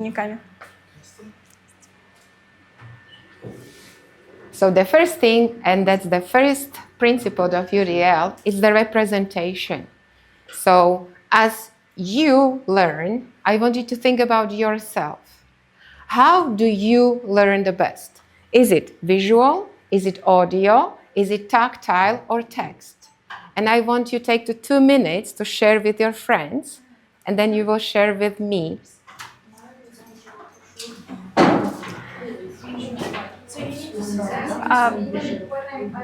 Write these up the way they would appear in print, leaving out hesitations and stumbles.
So the first thing, and that's the first principle of UDL, is the representation. So as you learn, I want you to think about yourself. How do you learn the best? Is it visual? Is it audio? Is it tactile or text? And I want you to take the 2 minutes to share with your friends, and then you will share with me.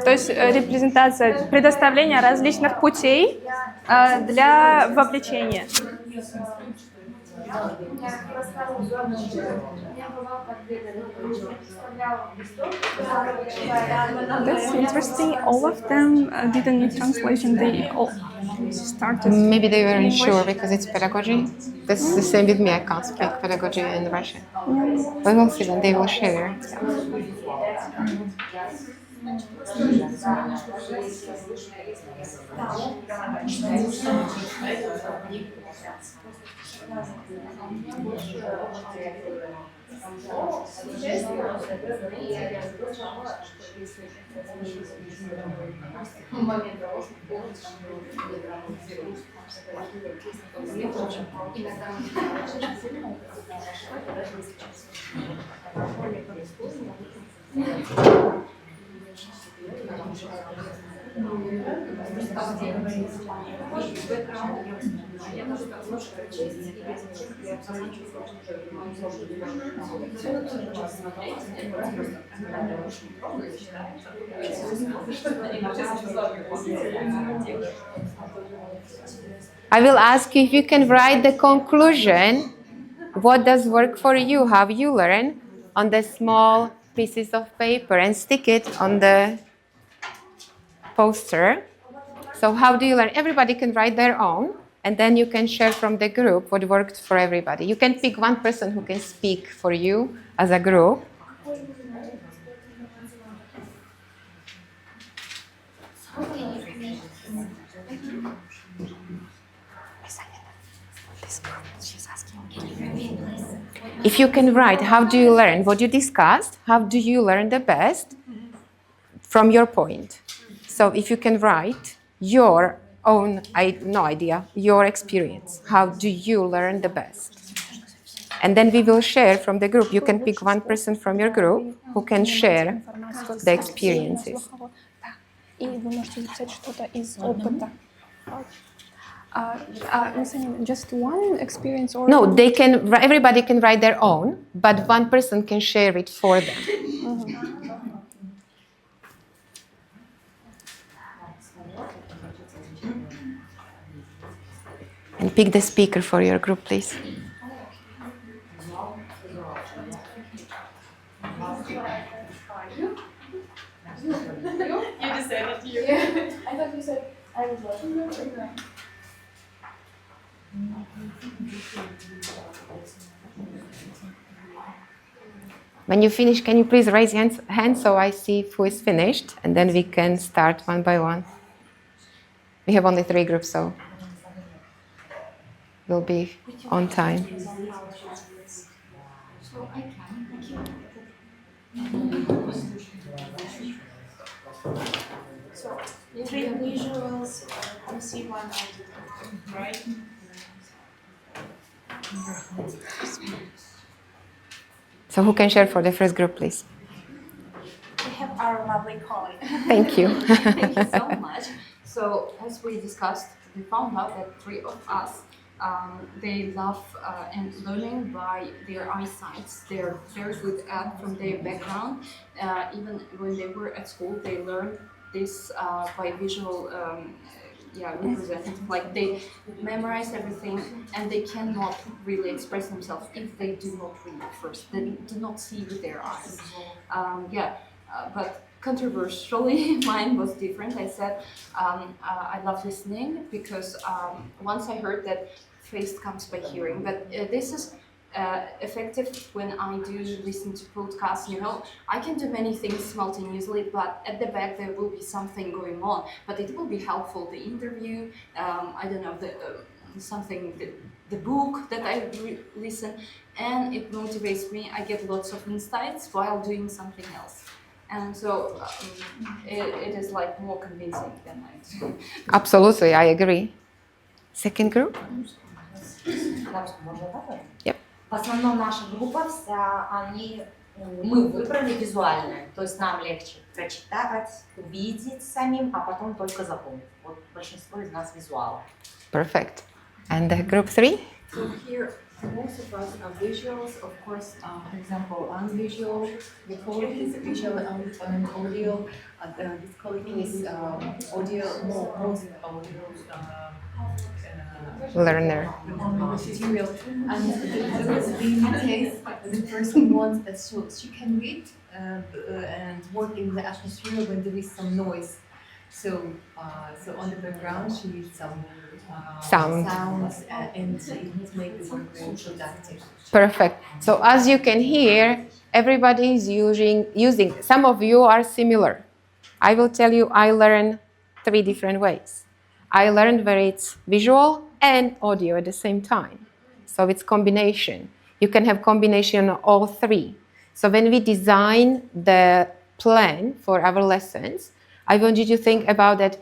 То есть репрезентация, предоставление различных путей для вовлечения. That's interesting. All of them didn't need translation. They all started. Maybe they weren't sure because it's pedagogy. That's the same with me. I can't speak pedagogy in Russian. We will see when they will share. I will ask you if you can write the conclusion. What does work for you? How you learn on the small pieces of paper and stick it on the poster. So how do you learn? Everybody can write their own, and then you can share from the group what worked for everybody. You can pick one person who can speak for you as a group. If you can write, how do you learn what you discussed? How do you learn the best from your point? So if you can write your own, your experience, how do you learn the best? And then we will share from the group. You can pick one person from your group who can share the experiences. Just one experience or no, they can. Everybody can write their own, but one person can share it for them. And pick the speaker for your group, please. You decided you. I thought you said I was watching. When you finish, can you please raise your hand so I see who is finished, and then we can start one by one. We have only 3 groups, so we'll be on time. So, 3 visuals, you see one audio, right? So who can share for the first group, please? We have our lovely colleague. Thank you. Thank you so much. So as we discussed, we found out that 3 of us, they love and learning by their eyesight. They're very good at from their background. Even when they were at school, they learned this by visual representative. Like they memorize everything, and they cannot really express themselves if they do not read first. They do not see with their eyes. But controversially, mine was different. I said I love listening because once I heard that face comes by hearing, but this is effective when I do listen to podcasts. You know, I can do many things simultaneously, but at the back there will be something going on. But it will be helpful. The interview, I don't know, something, the book that I listen, and it motivates me. I get lots of insights while doing something else. And so it is like more convincing than like... Absolutely, I agree. Second group? Yep. В основном наша группа вся, мы выбрали визуальное, то есть нам легче прочитать, увидеть самим, а потом только запомнить. Вот большинство из нас визуалы. Perfect. And group 3? So here, most of us are visuals. Of course, for example, I'm visual. The colleague is visual and audio. This colleague is audio, most audio Learner. material. And there is the case, the person wants that she can read and work in the atmosphere when there is some noise. So on the background, she needs some sounds and it makes the work very productive. Perfect. So as you can hear, everybody is using, some of you are similar. I will tell you, I learn 3 different ways. I learned where it's visual and audio at the same time. So it's combination. You can have combination of all 3. So when we design the plan for our lessons, I want you to think about that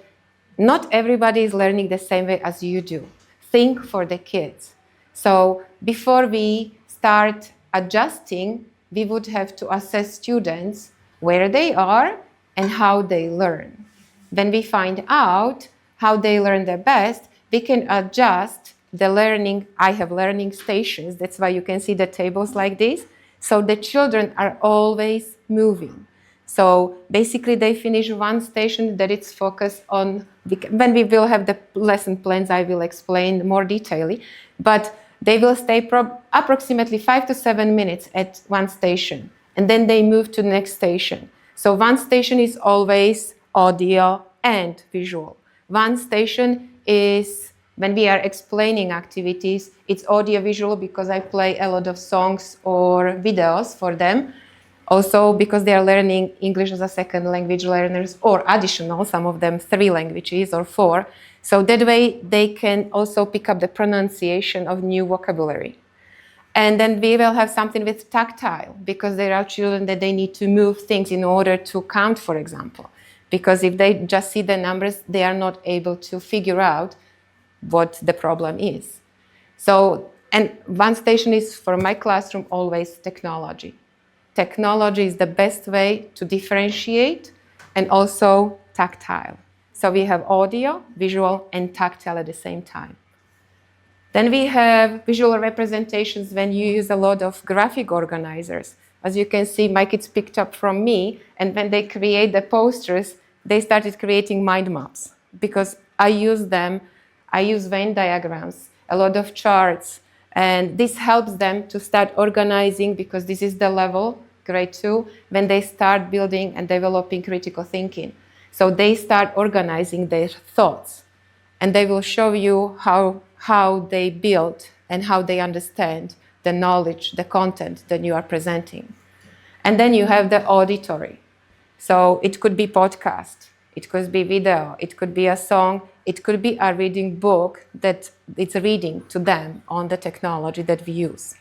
not everybody is learning the same way as you do. Think for the kids. So before we start adjusting, we would have to assess students where they are and how they learn. When we find out how they learn the best, we can adjust the learning. I have learning stations. That's why you can see the tables like this. So the children are always moving. So basically they finish one station that it's focused on, when we will have the lesson plans, I will explain more detailedly, but they will stay approximately 5 to 7 minutes at one station, and then they move to the next station. So one station is always audio and visual. One station is, when we are explaining activities, it's audio-visual because I play a lot of songs or videos for them. Also because they are learning English as a second language learners, or additional, some of them 3 languages or 4. So that way they can also pick up the pronunciation of new vocabulary. And then we will have something with tactile, because there are children that they need to move things in order to count, for example. Because if they just see the numbers, they are not able to figure out what the problem is. So, and one station is, for my classroom, always technology. Technology is the best way to differentiate, and also tactile. So we have audio, visual, and tactile at the same time. Then we have visual representations when you use a lot of graphic organizers. As you can see, my kids picked up from me, and when they create the posters, they started creating mind maps, because I use them. I use Venn diagrams, a lot of charts, and this helps them to start organizing, because this is the level, grade 2, when they start building and developing critical thinking. So they start organizing their thoughts, and they will show you how they build and how they understand the knowledge, the content that you are presenting. And then you have the auditory. So it could be podcast, it could be video, it could be a song, it could be a reading book that it's reading to them on the technology that we use.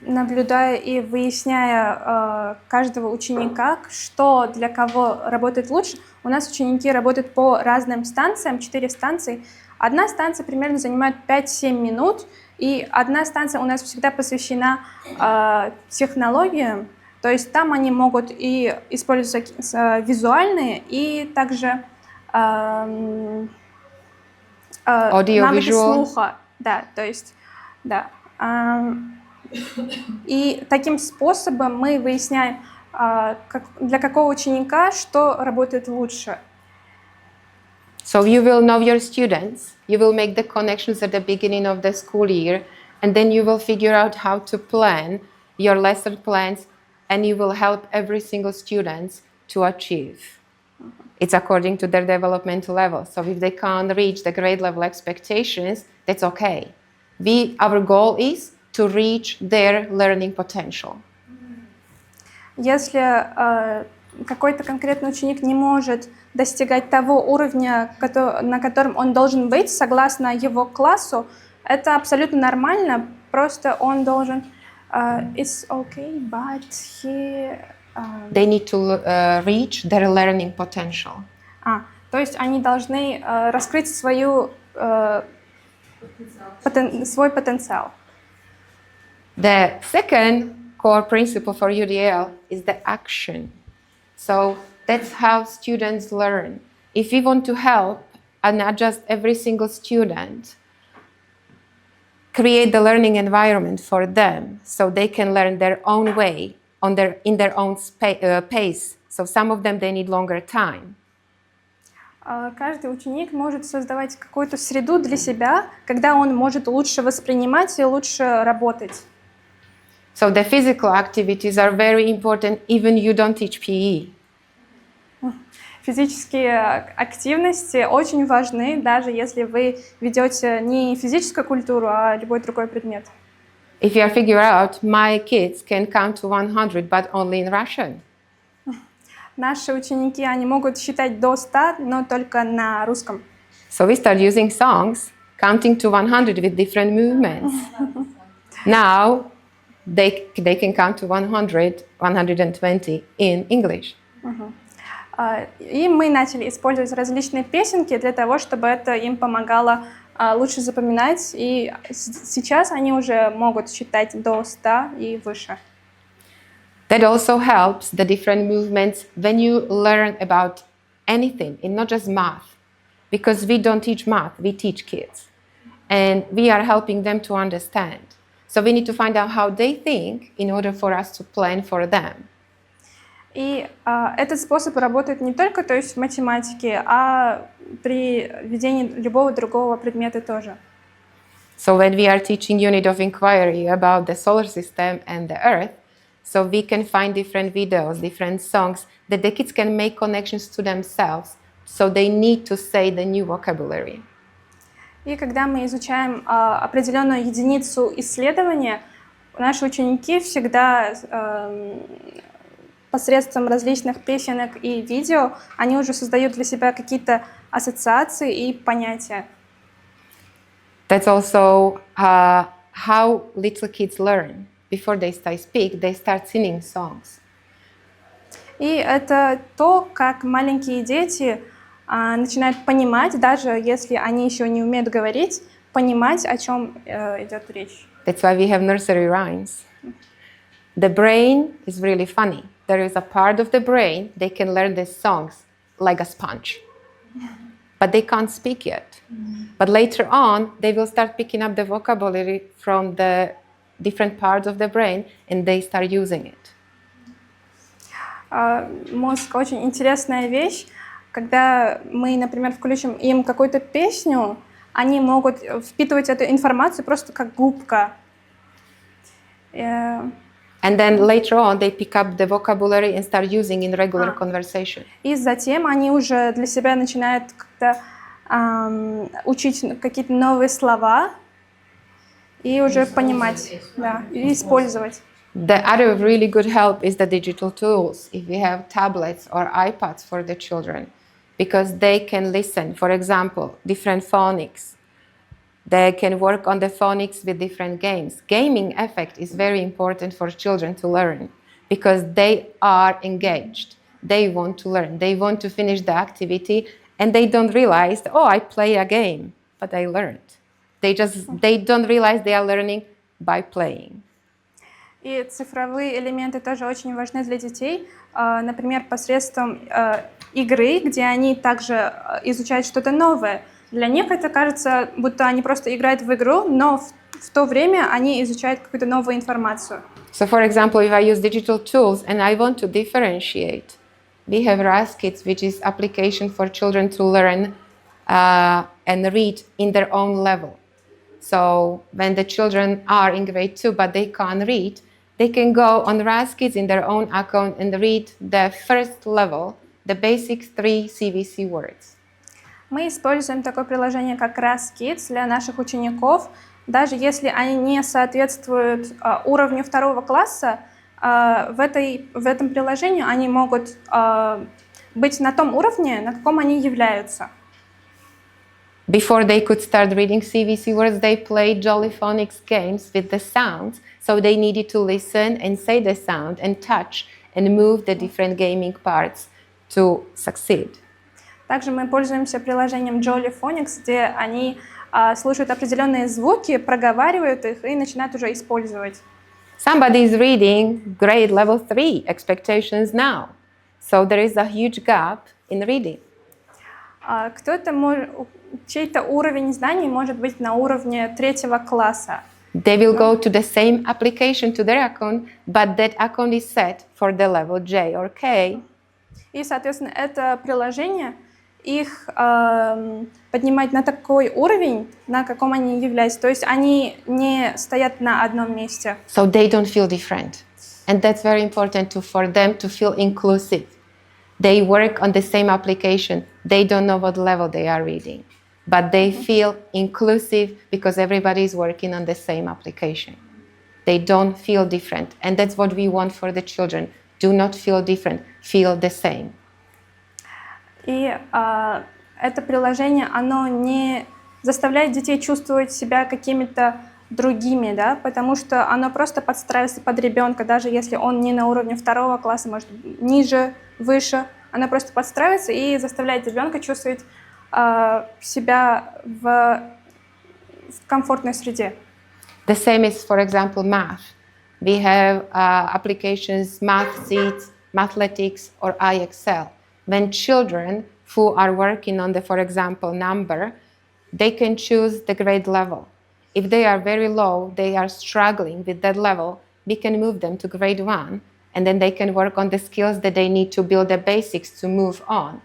Наблюдая и выясняя каждого ученика, что для кого работает лучше, у нас ученики работают по разным станциям, 4 станции. Одна станция примерно занимает 5-7 минут, и одна станция у нас всегда посвящена технологиям, то есть там они могут и использовать визуальные, и также навыки слуха. Да, то есть, да. И таким способом мы выясняем, для какого ученика что работает лучше. So you will know your students, you will make the connections at the beginning of the school year, and then you will figure out how to plan your lesson plans, and you will help every single student to achieve. It's according to their developmental level. So if they can't reach the grade level expectations, that's okay. Our goal is to reach their learning potential. Если какой-то конкретный ученик не может достигать того уровня, на котором он должен быть, согласно его классу, это абсолютно нормально, просто он должен... it's okay, but he... They need to reach their learning potential. То есть они должны раскрыть свой потенциал. The second core principle for UDL is the action. So that's how students learn. If we want to help and not just every single student, create the learning environment for them so they can learn their own way, in their own pace. So some of them, they need longer time. Каждый ученик может создавать какую-то среду для себя, когда он может лучше воспринимать и лучше работать. So the physical activities are very important, even you don't teach PE. Физические активности очень важны, даже если вы ведете не физическую культуру, а любой другой предмет. If you figure out, my kids can count to 100, but only in Russian. Наши ученики, они могут считать до 100, но только на русском. So we start using songs, counting to 100 with different movements. Now, they can count to 100, 120 in English. И мы начали использовать различные песенки для того, чтобы это им помогало лучше запоминать. И сейчас они уже могут считать до 100 и выше. That also helps the different movements when you learn about anything, and not just math. Because we don't teach math, we teach kids. And we are helping them to understand. So we need to find out how they think in order for us to plan for them. И этот способ работает не только, то есть в математике, а при ведении любого другого предмета тоже. So when we are teaching unit of inquiry about the solar system and the Earth, so we can find different videos, different songs that the kids can make connections to themselves. So they need to say the new vocabulary. И когда мы изучаем определенную единицу исследования, наши ученики всегда посредством различных песенок и видео, они уже создают для себя какие-то ассоциации и понятия. That's also how little kids learn. Before they speak, they start singing songs. И это то, как маленькие дети начинают понимать, даже если они еще не умеют говорить, понимать, о чем идет речь. That's why we have nursery rhymes. The brain is really funny. There is a part of the brain they can learn these songs like a sponge. But they can't speak yet. But later on, they will start picking up the vocabulary from the different parts of the brain, and they start using it. Мозг очень интересная вещь. Когда мы, например, включим им какую-то песню, они могут впитывать эту информацию просто как губка. And then later on, they pick up the vocabulary and start using in regular conversation. И затем они уже для себя начинают как-то учить какие-то новые слова и уже понимать, да, и использовать. The other really good help is the digital tools, if we have tablets or iPads for the children, because they can listen, for example, different phonics. They can work on the phonics with different games. Gaming effect is very important for children to learn because they are engaged. They want to learn. They want to finish the activity and they don't realize, oh, I play a game, but I learned. They don't realize they are learning by playing. И цифровые элементы тоже очень важны для детей. Например, посредством игры, где они также изучают что-то новое. Для них это кажется, будто они просто играют в игру, но в то время они изучают какую-то новую информацию. So, for example, if I use digital tools and I want to differentiate, we have RASKids, which is application for children to learn and read in their own level. So when the children are in grade 2 but they can't read, they can go on RASKids in their own account and read the first level, the basic 3 CVC words. Мы используем такое приложение, как RASKids для наших учеников. Даже если они не соответствуют уровню 2 класса, в этом приложении они могут быть на том уровне, на каком они являются. Before they could start reading CVC words, they played Jollyphonics games with the sounds, so they needed to listen and say the sound and touch and move the different gaming parts to succeed. Также мы пользуемся приложением Jollyphonics, где они слушают определенные звуки, проговаривают их и начинают уже использовать. Somebody is reading grade level 3 expectations now, so there is a huge gap in reading. Чей-то уровень знаний может быть на уровне 3-го класса. They will go to the same application to their account, but that account is set for the level J or K. И, соответственно, это приложение их поднимает на такой уровень, на каком они являются. То есть они не стоят на одном месте. So they don't feel different. And that's very important for them to feel inclusive. They work on the same application. They don't know what level they are reading. But they feel inclusive because everybody is working on the same application. They don't feel different. And that's what we want for the children. Do not feel different. Feel the same. И это приложение, оно не заставляет детей чувствовать себя какими-то другими, да, потому что оно просто подстраивается под ребенка, даже если он не на уровне 2-го класса, может ниже, выше, оно просто подстраивается и заставляет ребенка чувствовать себя в комфортной среде. The same is, for example, math. We have applications, Mathseeds, Mathletics, or iExcel. When children who are working on the, for example, number, they can choose the grade level. If they are very low, they are struggling with that level, we can move them to grade 1, and then they can work on the skills that they need to build the basics to move on.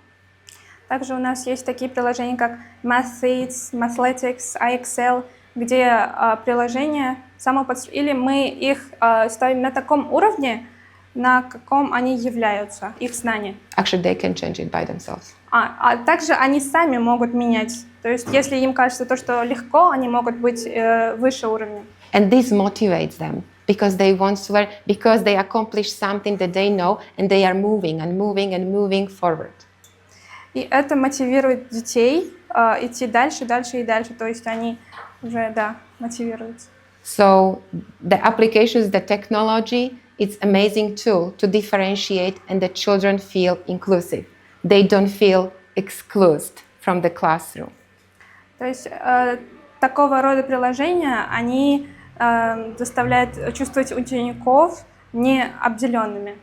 Также у нас есть такие приложения, как Mathseeds, Mathletics, iExcel, где приложения или мы их ставим на таком уровне, на каком они являются, их знания. Actually, they can change it by themselves. А также они сами могут менять. То есть, если им кажется то, что легко, они могут быть выше уровня. And this motivates them because they want to learn, because they accomplish something that they know, and they are moving and moving and moving forward. И это мотивирует детей идти дальше, дальше и дальше. То есть они уже, да, мотивируются. So the applications, the technology, it's amazing tool to differentiate, and the children feel inclusive. They don't feel excluded from the classroom. То есть такого рода приложения, они заставляют чувствовать учеников не обделенными.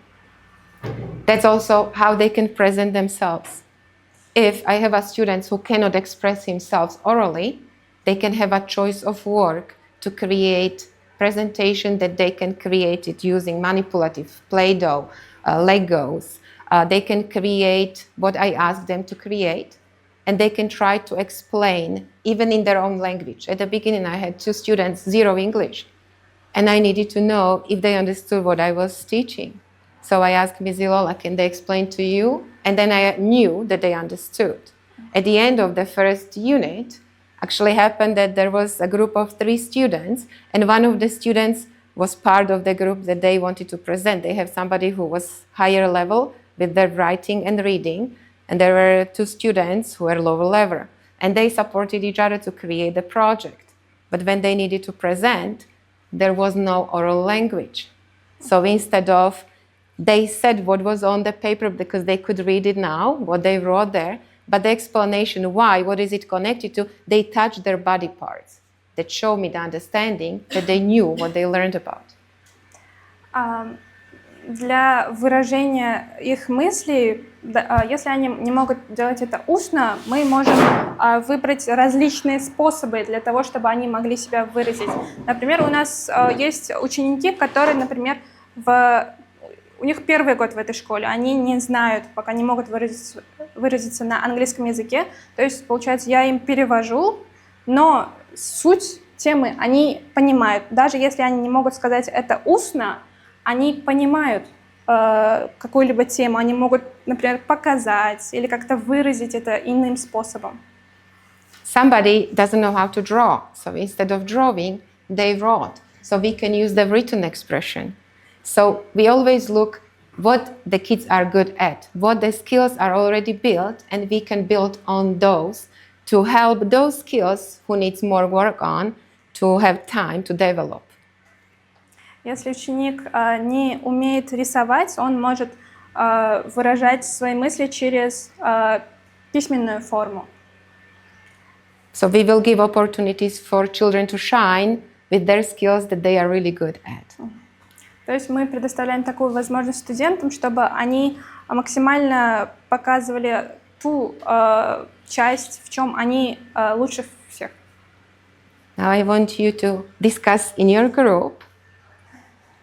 That's also how they can present themselves. If I have a students who cannot express themselves orally, they can have a choice of work to create presentation that they can create it using manipulative Play-Doh, Legos. They can create what I ask them to create, and they can try to explain even in their own language. At the beginning, I had 2 students, 0 English, and I needed to know if they understood what I was teaching. So I asked Ms. Zillola, can they explain to you? And then I knew that they understood. At the end of the first unit, actually happened that there was a group of 3 students, and one of the students was part of the group that they wanted to present. They have somebody who was higher level with their writing and reading, and there were 2 students who were lower level, and they supported each other to create the project. But when they needed to present, there was no oral language. So instead of, they said what was on the paper because they could read it now, what they wrote there, but the explanation why, what is it connected to, they touched their body parts that showed me the understanding that they knew what they learned about. Для выражения их мыслей, если они не могут делать это устно, мы можем выбрать различные способы для того, чтобы они могли себя выразить. Например, у нас есть ученики, которые, например, у них 1-й год в этой школе, они не знают, пока не могут выразиться на английском языке. То есть, получается, я им перевожу, но суть темы они понимают. Даже если они не могут сказать это устно, они понимают какую-либо тему, они могут, например, показать или как-то выразить это иным способом. Somebody doesn't know how to draw, so instead of drawing, they wrote. So we can use the written expression. So we always look what the kids are good at, what the skills are already built, and we can build on those to help those skills who needs more work on to have time to develop. Если ученик не умеет рисовать, он может выражать свои мысли через письменную форму. So we will give opportunities for children to shine with their skills that they are really good at. То есть мы предоставляем такую возможность студентам, чтобы они максимально показывали ту часть, в чем они лучше всех. Now I want you to discuss in your group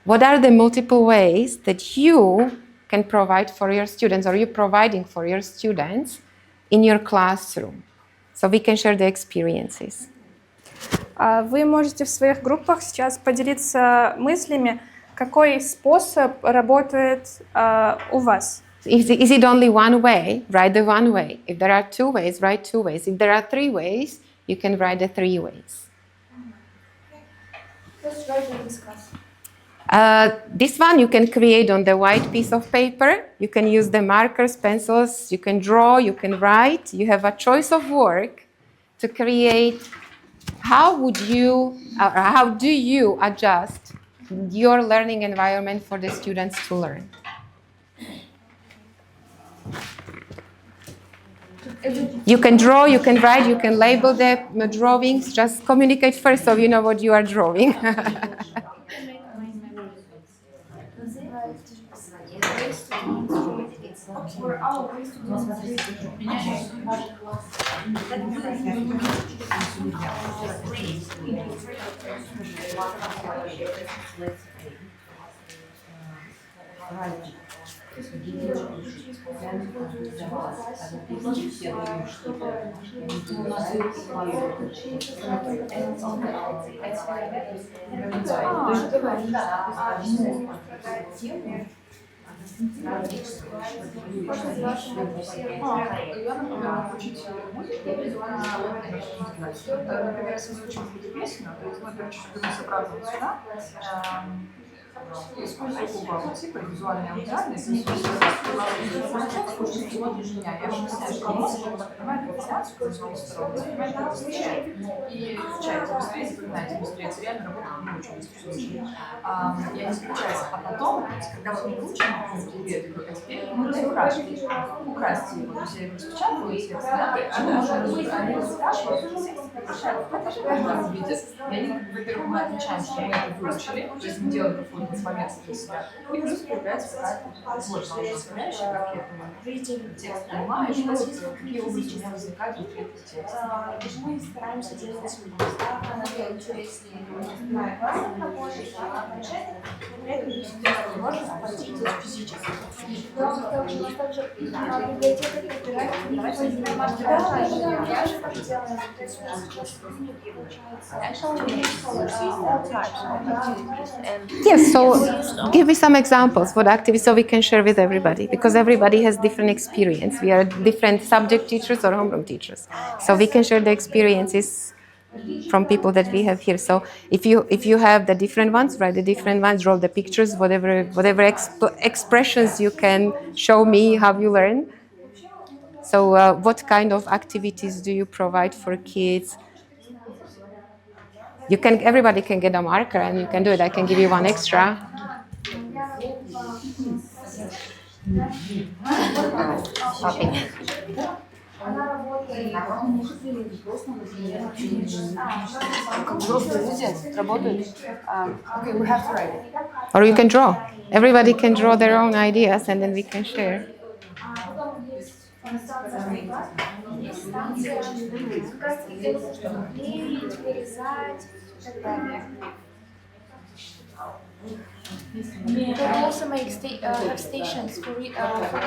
what are the multiple ways that you can provide for your students, or you're providing for your students in your classroom, so we can share the experiences. Вы можете в своих группах сейчас поделиться мыслями, какой способ работает у вас. Is it only one way? Write the one way. If there are two ways, write two ways. If there are three ways, you can write the three ways. Let's write and discuss. This one you can create on the white piece of paper. You can use the markers, pencils, you can draw, you can write. You have a choice of work to create. How do you adjust your learning environment for the students to learn? You can draw, you can write, you can label the drawings. Just communicate first so you know what you are drawing. Я, например, учить музыку, например, если мы учим какую-то песню, то есть мы чуть-чуть вернемся обратно сюда, использую оба типа, визуальный и аудиальный, я объясняю, что мозг воспринимает информацию с двух сторон, воспринимает это быстрее и изучается быстрее, запоминается быстрее, это реально работает не очень быстро. Я не исключаюсь, а потом, когда вот мы учим, а теперь мы разукрашиваем, украсть его, то есть я его распечатываю, естественно, они раскрашивают, естественно, превращают в то, что каждый видит. И они, во-первых, мы отмечаем, что мы это выучили, то есть мы делаем какой-то информацию для себя, и плюс появляется какая-то вот составляющая, как я текст понимаю, что какие образы возникают внутри этого текста. Мы стараемся делать намного интереснее. Классно работает, а окончательно при этом не всегда возможно оплатить физически. Но у нас также библиотека я же так делаю, то есть у нас сейчас Yes, so give me some examples, what activities, so we can share with everybody, because everybody has different experience. We are different subject teachers or homeroom teachers, so we can share the experiences from people that we have here. So if you have the different ones, write the different ones, draw the pictures, whatever expressions you can show me how you learn. So what kind of activities do you provide for kids? Everybody can get a marker and you can do it. I can give you one extra. Or you can draw. Everybody can draw their own ideas and then we can share. We can also have stations for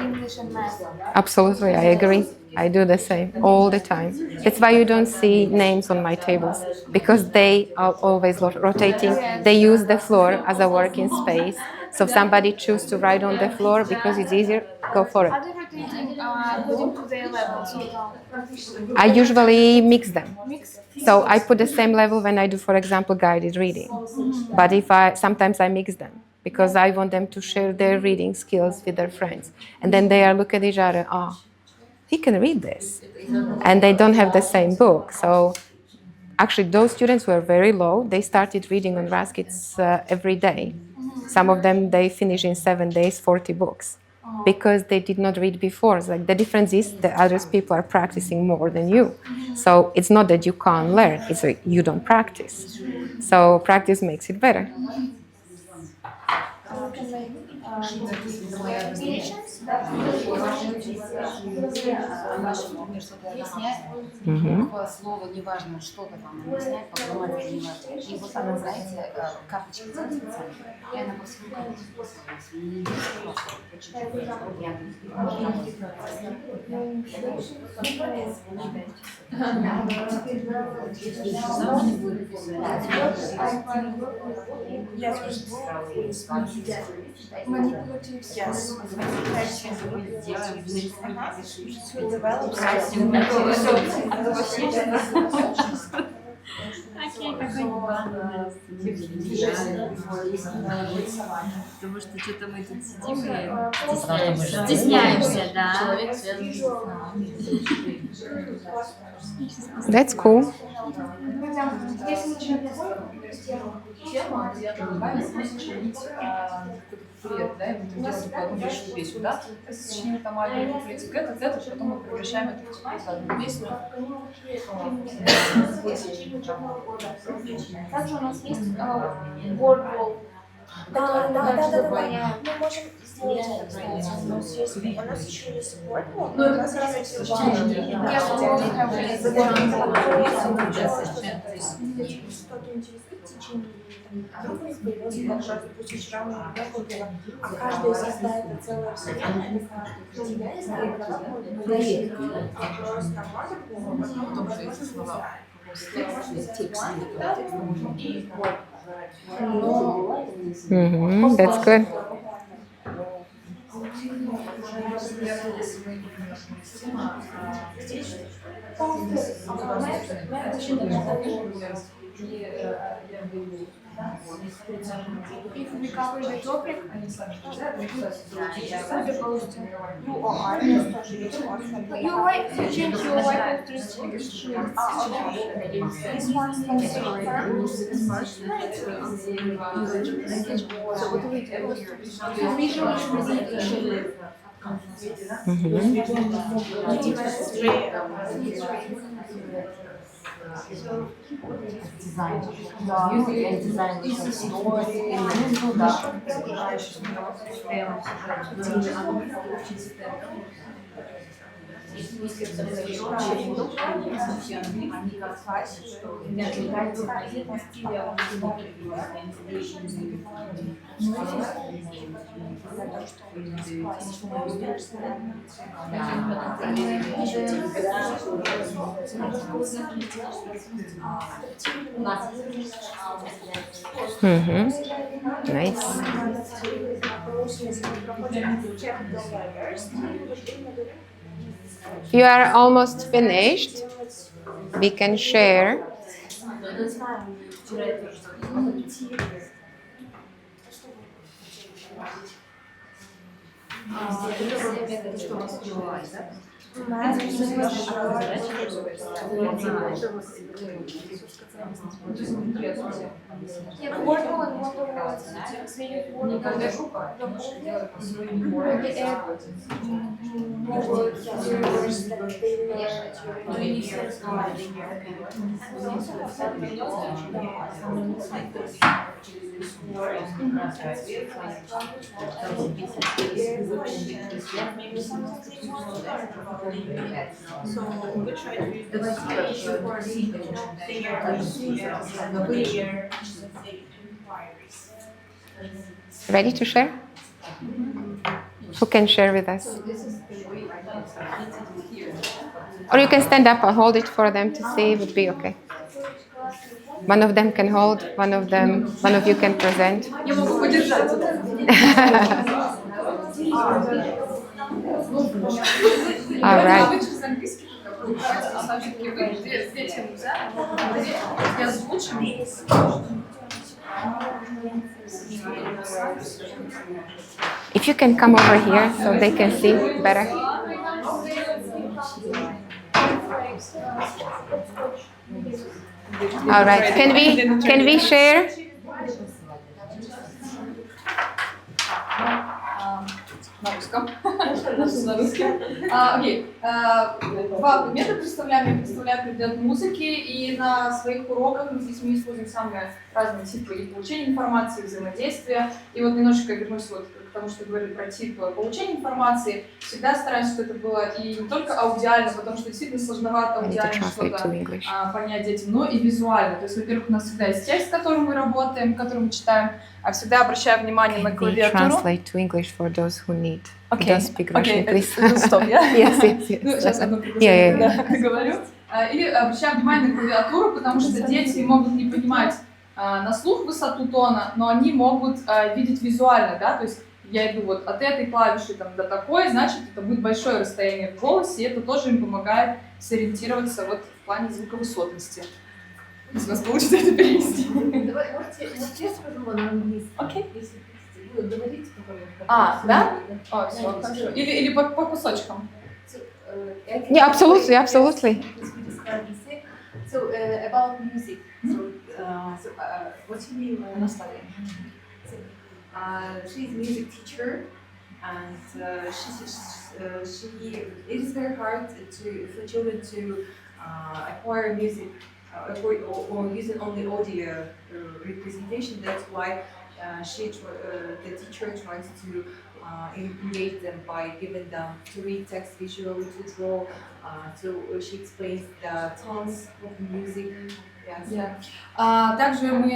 English and math. Absolutely, I agree. I do the same all the time. That's why you don't see names on my tables, because they are always rotating. They use the floor as a working space. So if somebody chooses to write on the floor because it's easier, go for it. Are they rotating according to their levels? I usually mix them. So I put the same level when I do, for example, guided reading. But sometimes I mix them because I want them to share their reading skills with their friends. And then they are look at each other, oh, he can read this. And they don't have the same book. So actually those students were very low. They started reading on Raskits every day. Some of them, they finish in 7 days, 40 books. Because they did not read before. It's like the difference is that other people are practicing more than you. So it's not that you can't learn, it's like you don't practice. So practice makes it better. Буква, слово, неважно, что-то там объяснять, подумать, неважно. И вот она, знаете, карточка делать специально. И она по всему Потому что что-то мы тут сидим и стесняемся, да. Человек связан с нами. That's cool. Если начинать тему, я предлагаю сочинить куплет, да, и мы делаем по одну большую песню, да, сочинили там маленький куплетик этот, потом мы превращаем это в одну песню. Также у нас есть wordwall. Да, мы можем сделать это, кстати. У нас еще есть wordwall. Ну, это как раз что-то интересует в течение группы, появился как раз, допустим, вчера мы говорили, а каждый создает целое вселенная, у тебя есть просто That's good. If we cover the topic, you like to change your white characteristics. This one's дизайн. Да, я дизайн ну да. Они как хотят, что Nice. You are almost finished. We can share. Ready to share? Who can share with us? Or you can stand up and hold it for them to see, it would be okay. One of them can hold, one of you can present. All right. If you can come over here so they can see better. All right. Can we share? На русском. На русском. Окей. Два предмета представляем. Я представляю предмет музыки, и на своих уроках здесь мы используем самые разные типы и получения информации, и взаимодействия. И вот немножечко вернусь вот к тому, что говорили про тип получения информации. Всегда стараюсь, чтобы это было и не только аудиально, потому что действительно сложновато аудиально что-то понять детям, но и визуально. То есть, во-первых, у нас всегда есть текст, с которым мы работаем, который мы читаем, а всегда обращаю внимание на клавиатуру. Translate to English for those who need. Don't speak Russian, please. Stop, yeah? Yes, yes. Ну, сейчас одно предложение говорю. Или обращаю внимание на клавиатуру, потому что дети могут не понимать на слух высоту тона, но они могут видеть визуально, да, то есть я иду вот от этой клавиши там, до такой, значит, это будет большое расстояние в голосе, и это тоже им помогает сориентироваться вот в плане звуковысотности. Если у вас получится это перевести. Давай, может, я скажу на английском? Окей. Если вы говорите, да? О, все, хорошо. Или по кусочкам. Yeah, absolutely, absolutely. So, about music. What you mean? She's a music teacher, and it is very hard for children to acquire music or using only audio representation. That's why the teacher tries to engage them by giving them to read text visually, to draw. So she explains the tones of the music. Также мы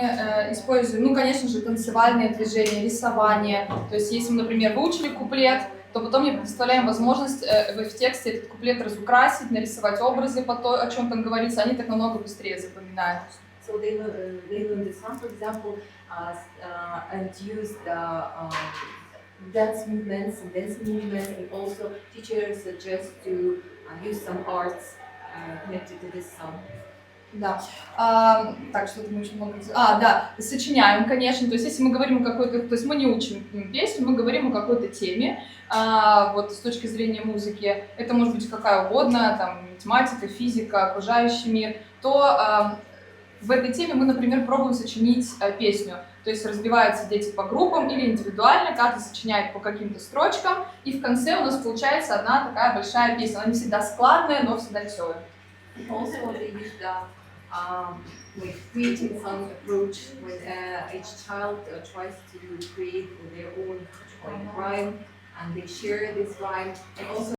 используем, ну, конечно же, танцевальные движения, рисование. То есть, если мы, например, выучили куплет, то потом мы предоставляем возможность в тексте этот куплет разукрасить, нарисовать образы по то, о чем там говорится. Они так намного быстрее запоминают. So they learn the song, for example, and use the dance movements, and also teachers suggest to use some arts connected to this song. Да. Так, что-то мы еще много... да, сочиняем, конечно. То есть, если мы говорим о какой-то... То есть, мы не учим песню, мы говорим о какой-то теме. Вот с точки зрения музыки. Это может быть какая угодно, там, математика, физика, окружающий мир. То в этой теме мы, например, пробуем сочинить песню. То есть, разбиваются дети по группам или индивидуально, каждый сочиняет по каким-то строчкам. И в конце у нас получается одна такая большая песня. Она не всегда складная, но всегда веселая. Also, they use the creating song approach when each child tries to create their own rhyme, and they share this rhyme, and also